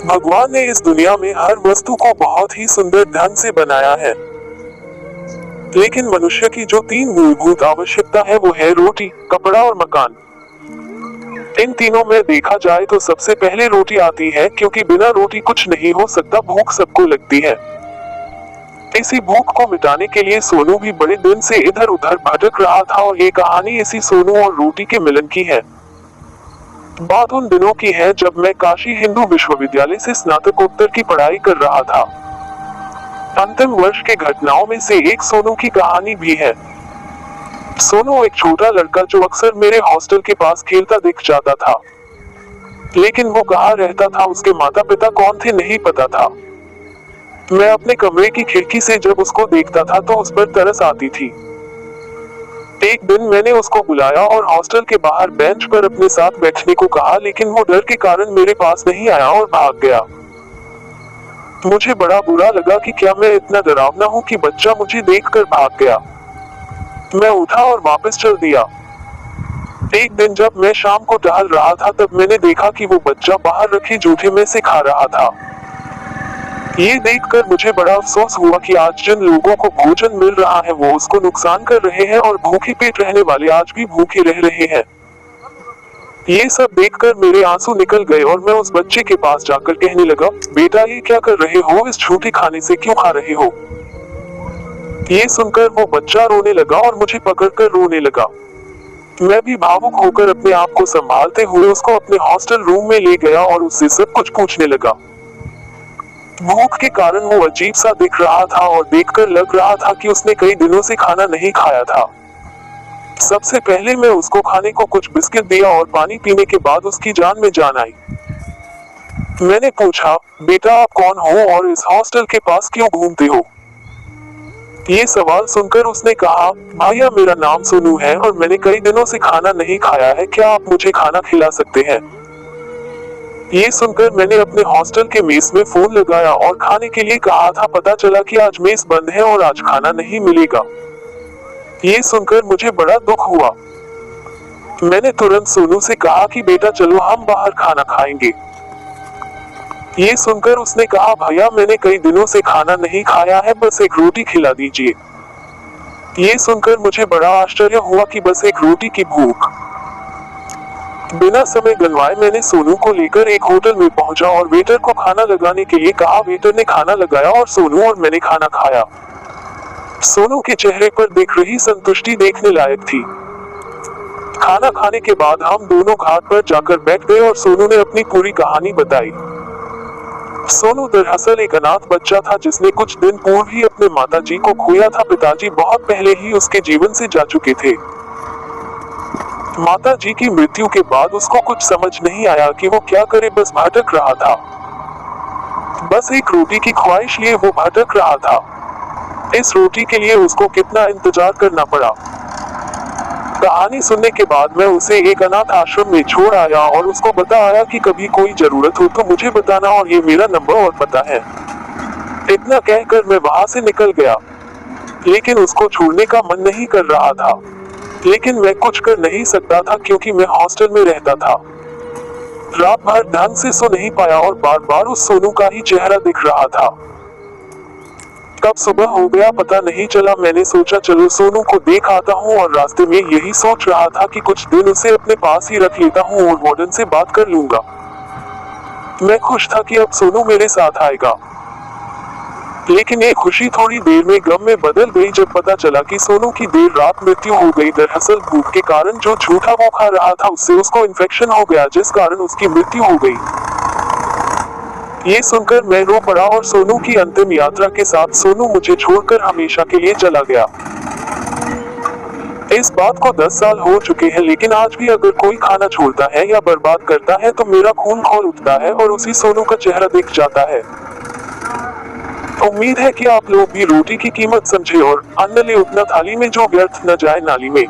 भगवान ने इस दुनिया में हर वस्तु को बहुत ही सुंदर ढंग से बनाया है, लेकिन मनुष्य की जो तीन मूलभूत आवश्यकता है वो है रोटी, कपड़ा और मकान। इन तीनों में देखा जाए तो सबसे पहले रोटी आती है, क्योंकि बिना रोटी कुछ नहीं हो सकता। भूख सबको लगती है। इसी भूख को मिटाने के लिए सोनू भी बड़े दिन से इधर उधर भटक रहा था और ये कहानी इसी सोनू और रोटी के मिलन की है। बात उन दिनों की है जब मैं काशी हिंदू विश्वविद्यालय से स्नातकोत्तर की पढ़ाई कर रहा था। अंतिम वर्ष के घटनाओं में से एक सोनू की कहानी भी है। सोनू एक छोटा लड़का जो अक्सर मेरे हॉस्टल के पास खेलता दिख जाता था, लेकिन वो कहाँ रहता था, उसके माता पिता कौन थे, नहीं पता था। मैं अपने कमरे की खिड़की से जब उसको देखता था तो उस पर तरस आती थी। एक दिन मैंने उसको बुलाया और हॉस्टल के बाहर बेंच पर अपने साथ बैठने को कहा, लेकिन वो डर के कारण मेरे पास नहीं आया और भाग गया। मुझे बड़ा बुरा लगा कि क्या मैं इतना डरावना हूँ कि बच्चा मुझे देखकर भाग गया। मैं उठा और वापस चल दिया। एक दिन जब मैं शाम को टहल रहा था तब मैंने देखा कि वो बच्चा बाहर रखे जूठे में से खा रहा था। ये देखकर मुझे बड़ा अफसोस हुआ कि आज जिन लोगों को भोजन मिल रहा है वो उसको नुकसान कर रहे हैं और भूखे पेट रहने वाले आज भी भूखे रह रहे हैं। ये सब देखकर मेरे आंसू निकल गए और मैं उस बच्चे के पास जाकर कहने लगा, बेटा ये क्या कर रहे हो, इस झूठे खाने से क्यों खा रहे हो। ये सुनकर वो बच्चा रोने लगा और मुझे पकड़कर रोने लगा। मैं भी भावुक होकर अपने आप को संभालते हुए उसको अपने हॉस्टल रूम में ले गया और उससे सब कुछ पूछने लगा। भूख के कारण वो अजीब सा दिख रहा था और देखकर लग रहा था कि उसने कई दिनों से खाना नहीं खाया था। सबसे पहले मैं उसको खाने को कुछ बिस्किट दिया और पानी पीने के बाद उसकी जान में जान आई। मैंने पूछा, बेटा आप कौन हो और इस हॉस्टल के पास क्यों घूमते हो। ये सवाल सुनकर उसने कहा, भैया मेरा नाम सोनू है और मैंने कई दिनों से खाना नहीं खाया है, क्या आप मुझे खाना खिला सकते हैं। ये सुनकर मैंने अपने हॉस्टल के मेस में फोन लगाया और खाने के लिए कहा था। पता चला कि आज मेस बंद है और आज खाना नहीं मिलेगा। ये सुनकर मुझे बड़ा दुख हुआ। मैंने तुरंत सोनू से कहा कि बेटा चलो हम बाहर खाना खाएंगे। ये सुनकर उसने कहा, भैया मैंने कई दिनों से खाना नहीं खाया है, बस एक रोटी खिला दीजिए। ये सुनकर मुझे बड़ा आश्चर्य हुआ कि बस एक रोटी की भूख। बिना समय गंवाए मैंने सोनू को लेकर एक होटल में पहुंचा और वेटर को खाना लगाने के लिए कहा। वेटर ने खाना लगाया और सोनू और मैंने खाना खाया। सोनू के चेहरे पर दिख रही संतुष्टि देखने लायक थी। खाना खाने के बाद हम दोनों घाट पर जाकर बैठ गए और सोनू ने अपनी पूरी कहानी बताई। सोनू दरअसल एक अनाथ बच्चा था जिसने कुछ दिन पूर्व ही अपने माताजी को खोया था। पिताजी बहुत पहले ही उसके जीवन से जा चुके थे। माताजी की मृत्यु के बाद उसको कुछ समझ नहीं आया कि वो क्या करे, बस भटक रहा था। बस एक रोटी की ख्वाहिश लिए वो भटक रहा था। इस रोटी के लिए उसको कितना इंतजार करना पड़ा। कहानी सुनने के बाद मैं उसे एक अनाथ आश्रम में छोड़ आया और उसको बताया कि कभी कोई जरूरत हो तो मुझे बताना और ये मेरा नंबर और पता है। इतना कहकर मैं वहां से निकल गया, लेकिन उसको छोड़ने का मन नहीं कर रहा था। लेकिन मैं कुछ कर नहीं सकता था क्योंकि मैं हॉस्टल में रहता था। रात भर ढंग से सो नहीं पाया और बार बार उस सोनू का ही चेहरा दिख रहा था। कब सुबह हो गया पता नहीं चला। मैंने सोचा चलो सोनू को देख आता हूँ और रास्ते में यही सोच रहा था कि कुछ दिन उसे अपने पास ही रख लेता हूँ और वार्डन से बात कर लूंगा। मैं खुश था कि अब सोनू मेरे साथ आएगा, लेकिन ये खुशी थोड़ी देर में गम में बदल गई जब पता चला कि सोनू की देर रात मृत्यु हो गई। दरअसल भूख के कारण जो झूठा वो खा रहा था उससे उसको इन्फेक्शन हो गया, जिस कारण उसकी मृत्यु हो गई। ये सुनकर मैं रो पड़ा और सोनू की अंतिम यात्रा के साथ सोनू मुझे छोड़कर हमेशा के लिए चला गया। इस बात को 10 साल हो चुके हैं, लेकिन आज भी अगर कोई खाना छोड़ता है या बर्बाद करता है तो मेरा खून खौल उठता है और उसी सोनू का चेहरा दिख जाता है। उम्मीद है कि आप लोग भी रोटी की कीमत समझे और अन्न ले उतना थाली में जो व्यर्थ न जाए नाली में।